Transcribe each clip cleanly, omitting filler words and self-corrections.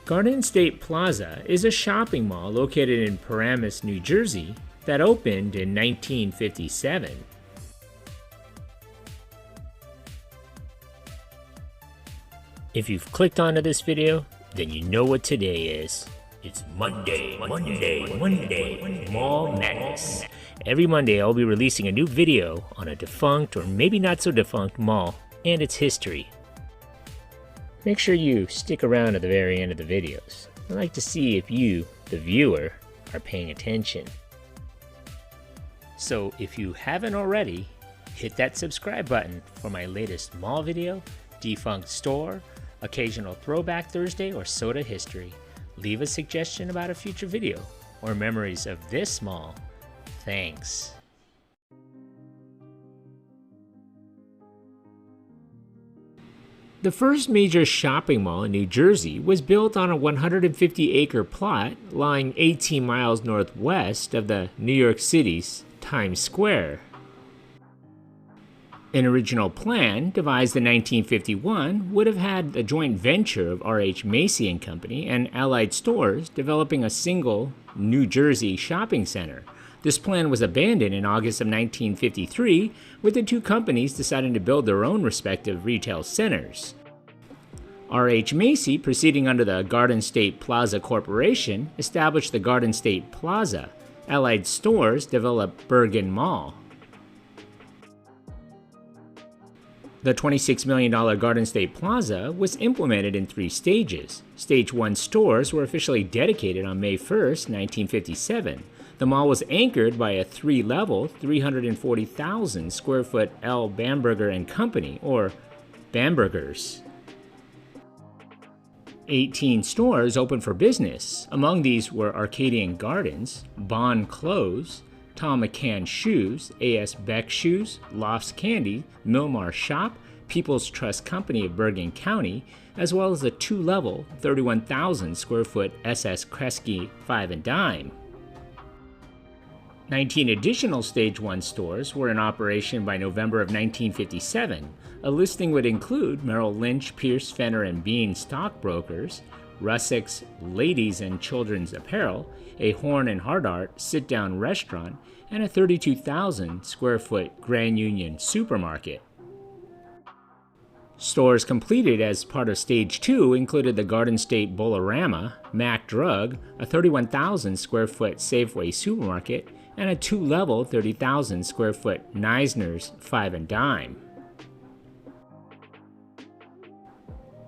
Garden State Plaza is a shopping mall located in Paramus, New Jersey that opened in 1957. If you've clicked onto this video, then you know what today is. It's Monday, Mall Madness. Every Monday I'll be releasing a new video on a defunct or maybe not so defunct mall and its history. Make sure you stick around to the very end of the videos. I'd like to see if you, the viewer, are paying attention. So if you haven't already, hit that subscribe button for my latest mall video, defunct store, occasional throwback Thursday, or soda history. Leave a suggestion about a future video or memories of this mall. Thanks. The first major shopping mall in New Jersey was built on a 150-acre plot lying 18 miles northwest of the New York City's Times Square. An original plan, devised in 1951, would have had a joint venture of R.H. Macy and Company and Allied Stores developing a single New Jersey shopping center. This plan was abandoned in August of 1953, with the two companies deciding to build their own respective retail centers. R.H. Macy, proceeding under the Garden State Plaza Corporation, established the Garden State Plaza. Allied Stores developed Bergen Mall. The $26 million Garden State Plaza was implemented in 3 stages. Stage 1 stores were officially dedicated on May 1, 1957. The mall was anchored by a 3-level, 340,000 square foot L. Bamberger and Company, or Bambergers. 18 stores opened for business. Among these were Arcadian Gardens, Bond Clothes, Tom McCann Shoes, A.S. Beck Shoes, Lofts Candy, Milmar Shop, People's Trust Company of Bergen County, as well as the 2-level, 31,000 square foot S.S. Kresge 5 and Dime. 19 additional Stage 1 stores were in operation by November of 1957. A listing would include Merrill Lynch, Pierce, Fenner, and Bean stockbrokers, Russack's Ladies and Children's Apparel, a Horn and Hardart sit-down restaurant, and a 32,000 square foot Grand Union supermarket. Stores completed as part of Stage 2 included the Garden State Bolorama, Mac Drug, a 31,000 square foot Safeway supermarket, and a 2-level 30,000 square foot Neisner's 5 and Dime.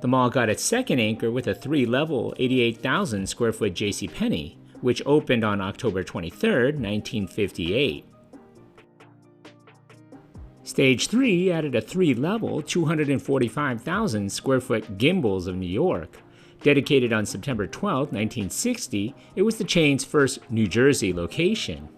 The mall got its second anchor with a 3-level 88,000 square foot JCPenney, which opened on October 23, 1958. Stage 3 added a 3-level 245,000 square foot Gimbels of New York. Dedicated on September 12, 1960, it was the chain's first New Jersey location.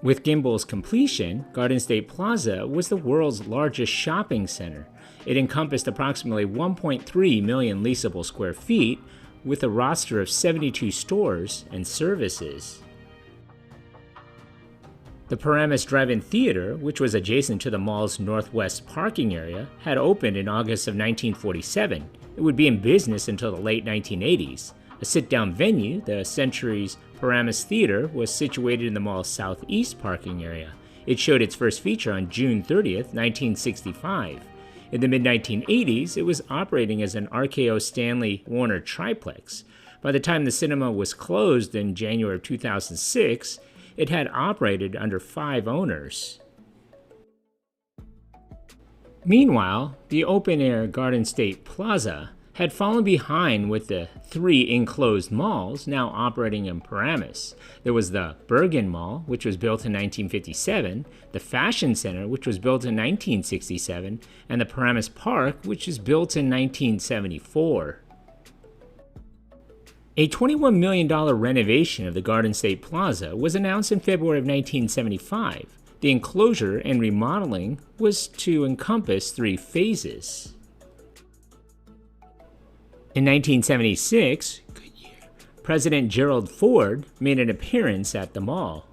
With Gimbel's completion, Garden State Plaza was the world's largest shopping center. It encompassed approximately 1.3 million leasable square feet, with a roster of 72 stores and services. The Paramus Drive-In Theater, which was adjacent to the mall's northwest parking area, had opened in August of 1947. It would be in business until the late 1980s. A sit-down venue, the Century's Paramus Theater, was situated in the mall's southeast parking area. It showed its first feature on June 30, 1965. In the mid-1980s, it was operating as an RKO Stanley Warner triplex. By the time the cinema was closed in January of 2006, it had operated under 5 owners. Meanwhile, the open-air Garden State Plaza had fallen behind with the 3 enclosed malls now operating in Paramus. There was the Bergen Mall, which was built in 1957, the Fashion Center, which was built in 1967, and the Paramus Park, which was built in 1974. A $21 million renovation of the Garden State Plaza was announced in February of 1975. The enclosure and remodeling was to encompass 3 phases. In 1976, President Gerald Ford made an appearance at the mall.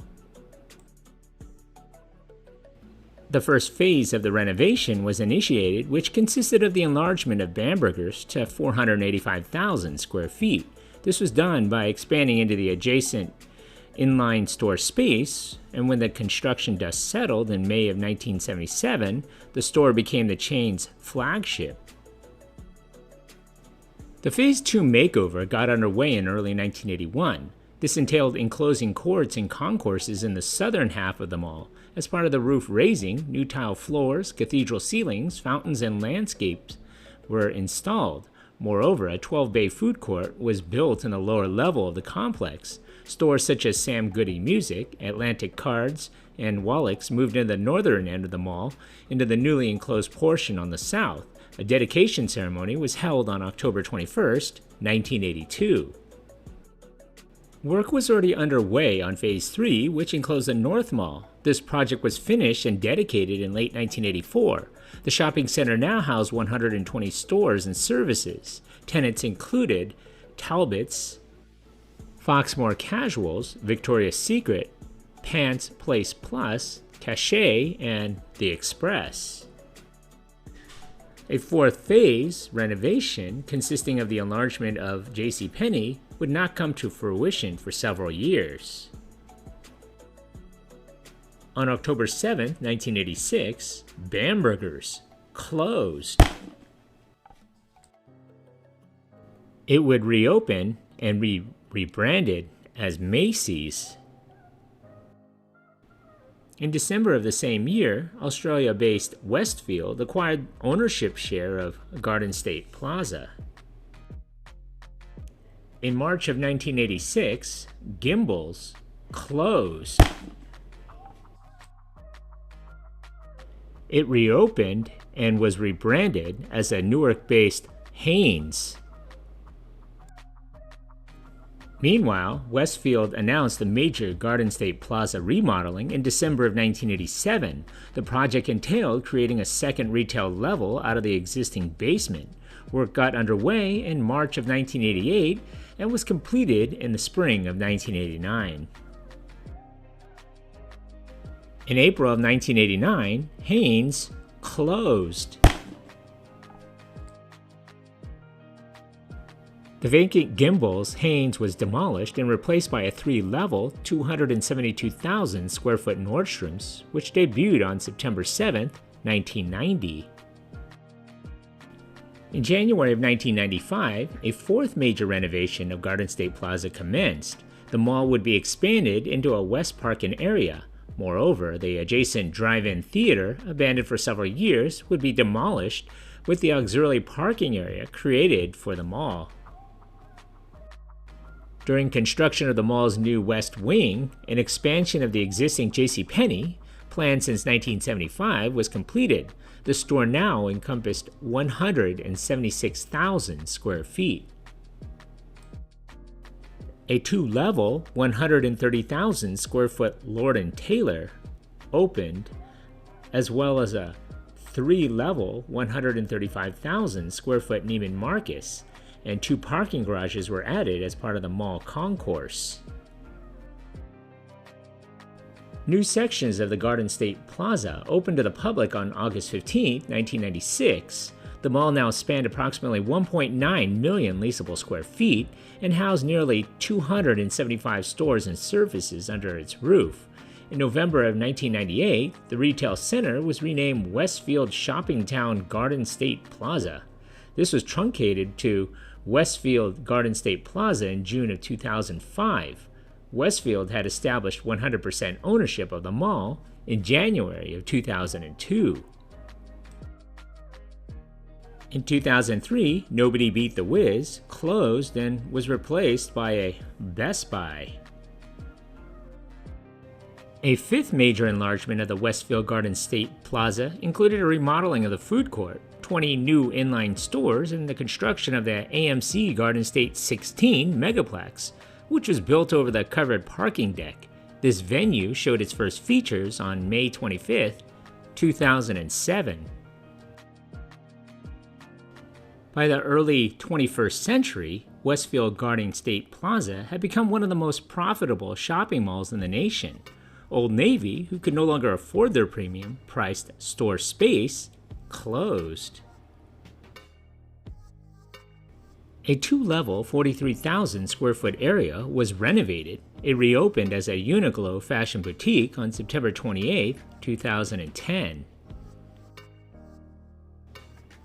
The first phase of the renovation was initiated, which consisted of the enlargement of Bamberger's to 485,000 square feet. This was done by expanding into the adjacent inline store space, and when the construction dust settled in May of 1977, the store became the chain's flagship. The Phase 2 makeover got underway in early 1981. This entailed enclosing courts and concourses in the southern half of the mall. As part of the roof raising, new tile floors, cathedral ceilings, fountains, and landscapes were installed. Moreover, a 12-bay food court was built in the lower level of the complex. Stores such as Sam Goody Music, Atlantic Cards, and Wallach's moved into the northern end of the mall into the newly enclosed portion on the south. A dedication ceremony was held on October 21, 1982. Work was already underway on Phase 3, which enclosed the North Mall. This project was finished and dedicated in late 1984. The shopping center now housed 120 stores and services. Tenants included Talbot's, Foxmore Casuals, Victoria's Secret, Pants Place Plus, Cachet, and The Express. A fourth phase, renovation, consisting of the enlargement of JCPenney, would not come to fruition for several years. On October 7, 1986, Bamberger's closed. It would reopen and be rebranded as Macy's. In December of the same year, Australia-based Westfield acquired ownership share of Garden State Plaza. In March of 1986, Gimbel's closed. It reopened and was rebranded as a Newark-based Hanes. Meanwhile, Westfield announced a major Garden State Plaza remodeling in December of 1987. The project entailed creating a second retail level out of the existing basement. Work got underway in March of 1988 and was completed in the spring of 1989. In April of 1989, Hanes closed. The vacant Gimbel's Hanes was demolished and replaced by a three-level, 272,000 square foot Nordstrom's, which debuted on September 7, 1990. In January of 1995, a fourth major renovation of Garden State Plaza commenced. The mall would be expanded into a West Parkin area. Moreover, the adjacent drive-in theater, abandoned for several years, would be demolished with the auxiliary parking area created for the mall. During construction of the mall's new West Wing, an expansion of the existing JCPenney, planned since 1975, was completed. The store now encompassed 176,000 square feet. A two-level, 130,000 square foot Lord & Taylor opened, as well as a three-level, 135,000 square foot Neiman Marcus, and two parking garages were added as part of the mall concourse. New sections of the Garden State Plaza opened to the public on August 15, 1996. The mall now spanned approximately 1.9 million leasable square feet and housed nearly 275 stores and services under its roof. In November of 1998, the retail center was renamed Westfield Shopping Town Garden State Plaza. This was truncated to Westfield Garden State Plaza in June of 2005. Westfield had established 100% ownership of the mall in January of 2002. In 2003, Nobody Beat the Wiz closed and was replaced by a Best Buy. A fifth major enlargement of the Westfield Garden State Plaza included a remodeling of the food court, 20 new inline stores, and the construction of the AMC Garden State 16 Megaplex, which was built over the covered parking deck. This venue showed its first features on May 25, 2007. By the early 21st century, Westfield Garden State Plaza had become one of the most profitable shopping malls in the nation. Old Navy, who could no longer afford their premium-priced store space, closed. A two-level, 43,000 square foot area was renovated. It reopened as a Uniqlo fashion boutique on September 28, 2010.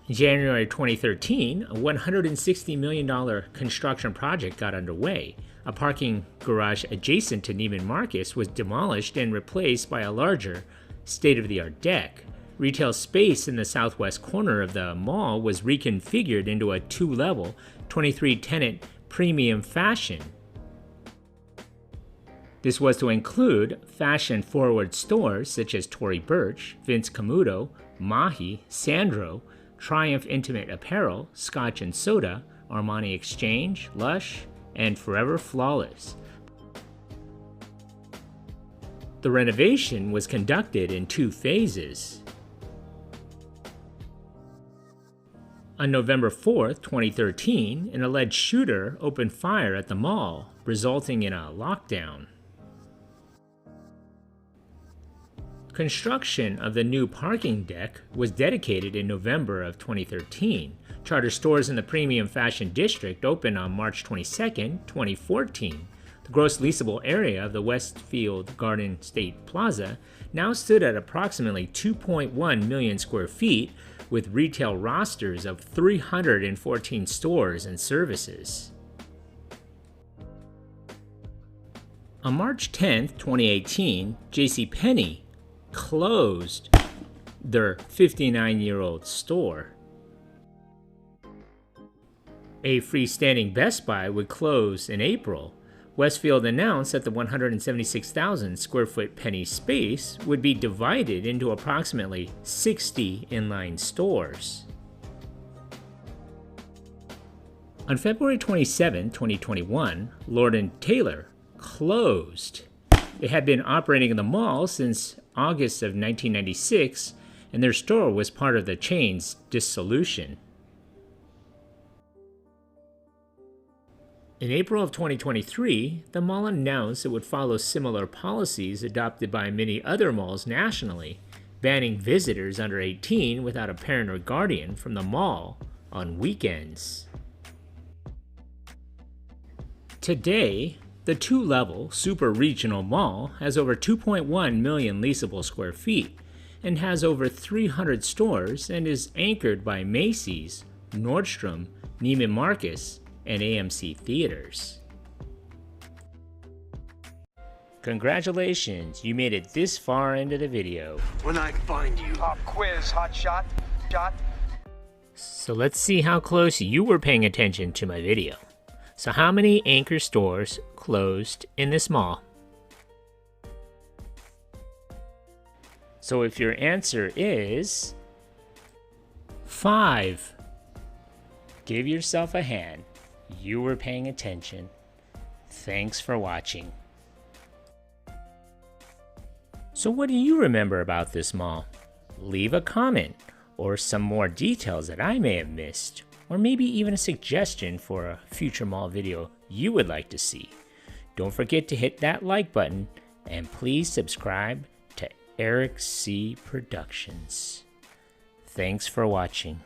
In January 2013, a $160 million construction project got underway. A parking garage adjacent to Neiman Marcus was demolished and replaced by a larger, state-of-the-art deck. Retail space in the southwest corner of the mall was reconfigured into a two-level, 23-tenant premium fashion. This was to include fashion-forward stores such as Tory Burch, Vince Camuto, Mahi, Sandro, Triumph Intimate Apparel, Scotch & Soda, Armani Exchange, Lush, and Forever Flawless. The renovation was conducted in two phases. On November 4, 2013, an alleged shooter opened fire at the mall, resulting in a lockdown. Construction of the new parking deck was dedicated in November of 2013. Charter stores in the premium fashion district opened on March 22, 2014. The gross leasable area of the Westfield Garden State Plaza now stood at approximately 2.1 million square feet, with retail rosters of 314 stores and services. On March 10, 2018, JCPenney closed their 59-year-old store. A freestanding Best Buy would close in April. Westfield announced that the 176,000 square foot Penny space would be divided into approximately 60 inline stores. On February 27, 2021, Lord & Taylor closed. They had been operating in the mall since August of 1996, and their store was part of the chain's dissolution. In April of 2023, the mall announced it would follow similar policies adopted by many other malls nationally, banning visitors under 18 without a parent or guardian from the mall on weekends. Today, the two-level super regional mall has over 2.1 million leasable square feet and has over 300 stores and is anchored by Macy's, Nordstrom, Neiman Marcus, and AMC theaters. Congratulations, you made it this far into the video. When I find you. Pop quiz, hot shot. So let's see how close you were paying attention to my video. So how many anchor stores closed in this mall? So if your answer is 5, give yourself a hand. You were paying attention. Thanks for watching. So what do you remember about this mall? Leave a comment or some more details that I may have missed, or maybe even a suggestion for a future mall video you would like to see. Don't forget to hit that like button and please subscribe to Eric C. Productions. Thanks for watching.